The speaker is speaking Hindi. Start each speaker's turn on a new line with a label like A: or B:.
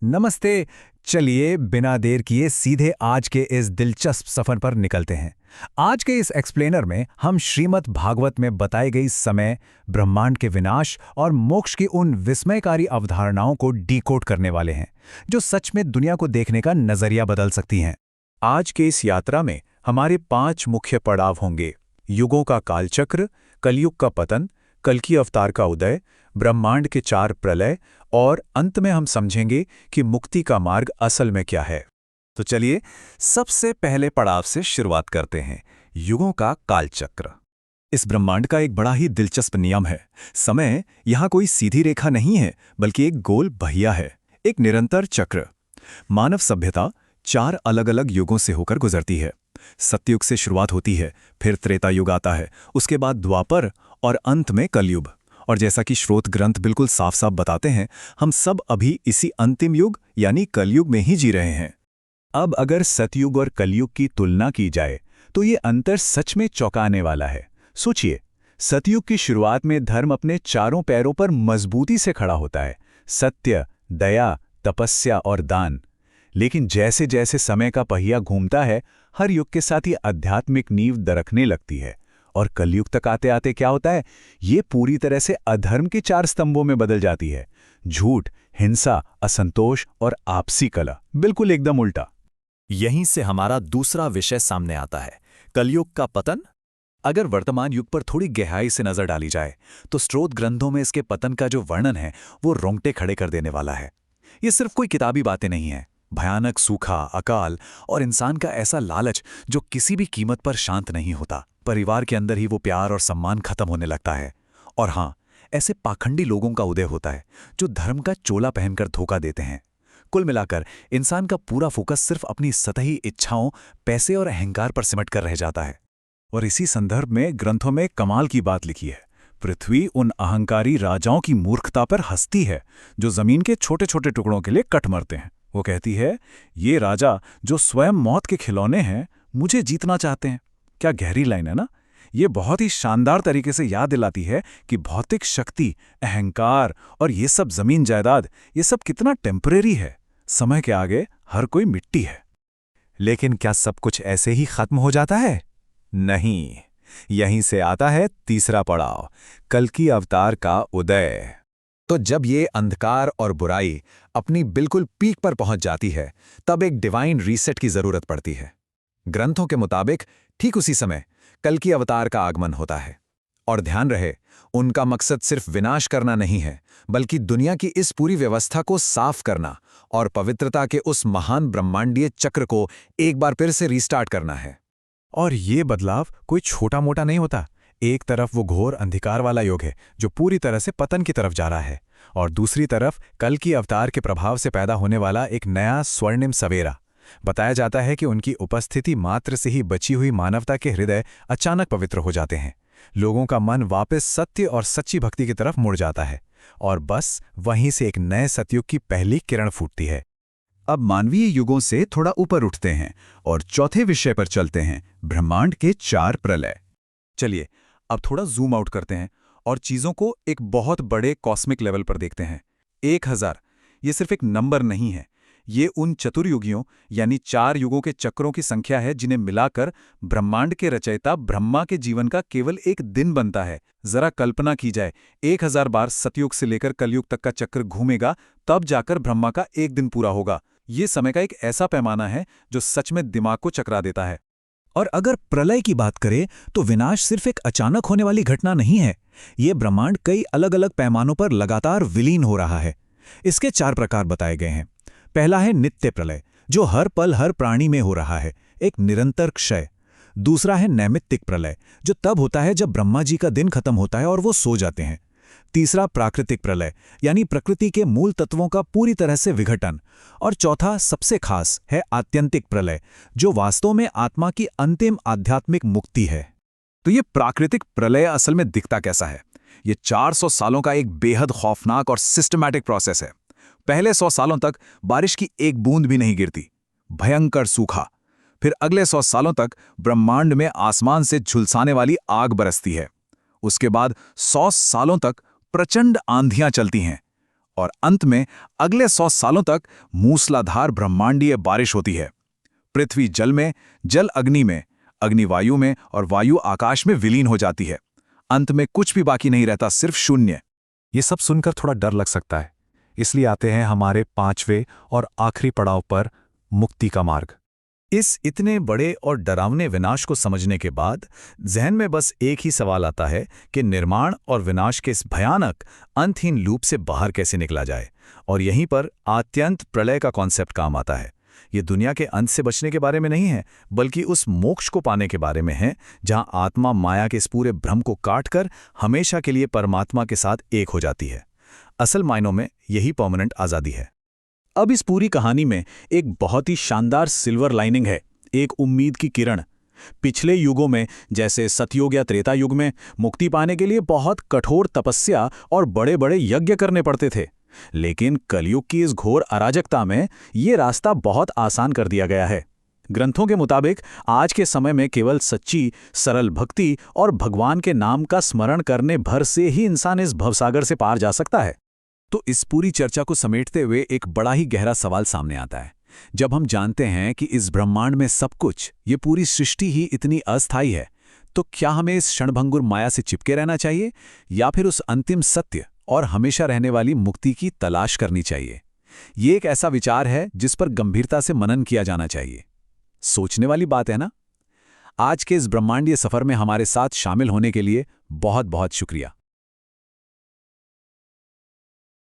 A: नमस्ते। चलिए बिना देर किए सीधे आज के इस दिलचस्प सफर पर निकलते हैं। आज के इस एक्सप्लेनर में हम श्रीमद् भागवत में बताई गई समय, ब्रह्मांड के विनाश और मोक्ष की उन विस्मयकारी अवधारणाओं को डीकोड करने वाले हैं, जो सच में दुनिया को देखने का नजरिया बदल सकती हैं।
B: आज के इस यात्रा में हमारे 5 मुख्य पड़ाव होंगे। युगों का कालचक्र, कलयुग का पतन, कल्कि अवतार का उदय, ब्रह्मांड के 4 प्रलय और अंत में हम समझेंगे कि मुक्ति का मार्ग असल में क्या है।
A: तो चलिए सबसे पहले पड़ाव से शुरुआत करते हैं, युगों का कालचक्र। इस ब्रह्मांड का एक बड़ा ही दिलचस्प नियम है। समय यहाँ कोई सीधी रेखा नहीं है, बल्कि एक गोल पहिया है, एक निरंतर चक्र। मानव सभ्यता 4 अलग-अलग युगों से होकर गुजरती है। सत्ययुग से शुरुआत होती है, फिर त्रेता युग आता है, उसके बाद द्वापर और अंत में कलयुग। और जैसा कि स्रोत ग्रंथ बिल्कुल साफ साफ बताते हैं, हम सब अभी इसी अंतिम युग यानी कलयुग में ही जी रहे हैं। अब अगर सतयुग और कलयुग की तुलना की जाए तो ये अंतर सच में चौंकाने वाला है। सोचिए, सतयुग की शुरुआत में धर्म अपने चारों पैरों पर मजबूती से खड़ा होता है, सत्य, दया, तपस्या और दान। लेकिन जैसे जैसे समय का पहिया घूमता है, हर युग के साथ ये आध्यात्मिक नींव दरकने लगती है। और कलयुग तक आते आते क्या होता है, ये पूरी तरह से अधर्म के 4 स्तंभों में बदल जाती है। झूठ, हिंसा, असंतोष और आपसी कलह, बिल्कुल एकदम उल्टा।
C: यहीं से हमारा दूसरा विषय सामने आता है, कलयुग का पतन। अगर वर्तमान युग पर थोड़ी गहराई से नजर डाली जाए तो स्रोत ग्रंथों में इसके पतन का जो वर्णन है वो रोंगटे खड़े कर देने वाला है। ये सिर्फ कोई किताबी बातें नहीं है। भयानक सूखा, अकाल और इंसान का ऐसा लालच जो किसी भी कीमत पर शांत नहीं होता। परिवार के अंदर ही वो प्यार और सम्मान खत्म होने लगता है। और हाँ, ऐसे पाखंडी लोगों का उदय होता है जो धर्म का चोला पहनकर धोखा देते हैं। कुल मिलाकर इंसान का पूरा फोकस सिर्फ अपनी सतही इच्छाओं, पैसे और अहंकार पर सिमट कर रह जाता है।
A: और इसी संदर्भ में ग्रंथों में कमाल की बात लिखी है। पृथ्वी उन अहंकारी राजाओं की मूर्खता पर हंसती है जो जमीन के छोटे छोटे टुकड़ों के लिए कट मरते हैं। वो कहती है, ये राजा जो स्वयं मौत के खिलौने हैं, मुझे जीतना चाहते हैं। क्या गहरी लाइन है ना। ये बहुत ही शानदार तरीके से याद दिलाती है कि भौतिक शक्ति, अहंकार और ये सब जमीन जायदाद, ये सब कितना टेम्परेरी है। समय के आगे हर कोई मिट्टी है। लेकिन क्या सब कुछ ऐसे ही खत्म हो जाता है? नहीं। यहीं से आता है तीसरा पड़ाव, कल्कि अवतार का उदय। तो जब ये अंधकार और बुराई अपनी बिल्कुल पीक पर पहुंच जाती है, तब एक डिवाइन रीसेट की जरूरत पड़ती है। ग्रंथों के मुताबिक ठीक उसी समय कल्कि अवतार का आगमन होता है। और ध्यान रहे, उनका मकसद सिर्फ विनाश करना नहीं है, बल्कि दुनिया की इस पूरी व्यवस्था को साफ करना और पवित्रता के उस महान ब्रह्मांडीय चक्र को एक बार फिर से रीस्टार्ट करना है। और ये बदलाव कोई छोटा मोटा नहीं होता। एक तरफ वो घोर अंधकार वाला युग है जो पूरी तरह से पतन की तरफ जा रहा है, और दूसरी तरफ कल्कि अवतार के प्रभाव से पैदा होने वाला एक नया स्वर्णिम सवेरा। बताया जाता है कि उनकी उपस्थिति मात्र से ही बची हुई मानवता के हृदय अचानक पवित्र हो जाते हैं। लोगों का मन वापस सत्य और सच्ची भक्ति की तरफ मुड़ जाता है, और बस वहीं से एक नए सतयुग की पहली किरण फूटती है। अब मानवीय युगों से थोड़ा ऊपर उठते हैं और चौथे विषय पर चलते हैं, ब्रह्मांड के 4 प्रलय। चलिए अब थोड़ा जूम आउट करते हैं और चीजों को एक बहुत बड़े कॉस्मिक लेवल पर देखते हैं। 1000 ये सिर्फ एक नंबर नहीं है, ये उन चतुर्युगियों यानी 4 युगों के चक्रों की संख्या है जिन्हें मिलाकर ब्रह्मांड के रचयिता ब्रह्मा के जीवन का केवल एक दिन बनता है। जरा कल्पना की जाए, 1000 बार सतयुग से लेकर कलयुग तक का चक्र घूमेगा, तब जाकर ब्रह्मा का एक दिन पूरा होगा। ये समय का एक ऐसा पैमाना है जो सच में दिमाग को चकरा देता है। और अगर प्रलय की बात करें तो विनाश सिर्फ एक अचानक होने वाली घटना नहीं है। ये ब्रह्मांड कई अलग अलग पैमानों पर लगातार विलीन हो रहा है। इसके 4 प्रकार बताए गए हैं। पहला है नित्य प्रलय, जो हर पल हर प्राणी में हो रहा है, एक निरंतर क्षय। दूसरा है नैमित्तिक प्रलय, जो तब होता है जब ब्रह्मा जी का दिन खत्म होता है और वो सो जाते हैं। तीसरा प्राकृतिक प्रलय, यानी प्रकृति के मूल तत्वों का पूरी तरह से विघटन। और चौथा सबसे खास है आत्यंतिक प्रलय, जो वास्तव में आत्मा की अंतिम आध्यात्मिक मुक्ति है। तो ये प्राकृतिक प्रलय असल में दिखता कैसा है? ये 400 सालों का एक बेहद खौफनाक और सिस्टमैटिक प्रोसेस है। पहले 100 सालों तक बारिश की एक बूंद भी नहीं गिरती, भयंकर सूखा। फिर अगले 100 सालों तक ब्रह्मांड में आसमान से झुलसाने वाली आग बरसती है। उसके बाद 100 सालों तक प्रचंड आंधियां चलती हैं। और अंत में अगले 100 सालों तक मूसलाधार ब्रह्मांडीय बारिश होती है। पृथ्वी जल में, जल अग्नि में, अग्नि वायु में और वायु आकाश में विलीन हो जाती है। अंत में कुछ भी बाकी नहीं रहता, सिर्फ शून्य।
B: ये सब सुनकर थोड़ा डर लग सकता है, इसलिए आते हैं हमारे 5वें और आखिरी पड़ाव पर, मुक्ति का मार्ग।
C: इस इतने बड़े और डरावने विनाश को समझने के बाद जहन में बस एक ही सवाल आता है कि निर्माण और विनाश के इस भयानक अंतहीन लूप से बाहर कैसे निकला जाए। और यहीं पर आत्यंत प्रलय का कॉन्सेप्ट काम आता है। ये दुनिया के अंत से बचने के बारे में नहीं है, बल्कि उस मोक्ष को पाने के बारे में है जहां आत्मा माया के इस पूरे भ्रम को काटकर हमेशा के लिए परमात्मा के साथ एक हो जाती है। असल मायनों में यही परमानेंट आज़ादी है।
A: अब इस पूरी कहानी में एक बहुत ही शानदार सिल्वर लाइनिंग है, एक उम्मीद की किरण। पिछले युगों में, जैसे सतयुग या त्रेता युग में, मुक्ति पाने के लिए बहुत कठोर तपस्या और बड़े बड़े यज्ञ करने पड़ते थे। लेकिन कलयुग की इस घोर अराजकता में ये रास्ता बहुत आसान कर दिया गया है। ग्रंथों के मुताबिक आज के समय में केवल सच्ची, सरल भक्ति और भगवान के नाम का स्मरण करने भर से ही इंसान इस भवसागर से पार जा सकता है।
B: तो इस पूरी चर्चा को समेटते हुए एक बड़ा ही गहरा सवाल सामने आता है। जब हम जानते हैं कि इस ब्रह्मांड में सब कुछ, ये पूरी सृष्टि ही इतनी अस्थायी है, तो क्या हमें इस क्षणभंगुर माया से चिपके रहना चाहिए या फिर उस अंतिम सत्य और हमेशा रहने वाली मुक्ति की तलाश करनी चाहिए? ये एक ऐसा विचार है जिस पर गंभीरता से मनन किया जाना चाहिए। सोचने वाली बात है ना? आज के इस ब्रह्मांडीय सफर में हमारे साथ शामिल होने के लिए बहुत बहुत शुक्रिया।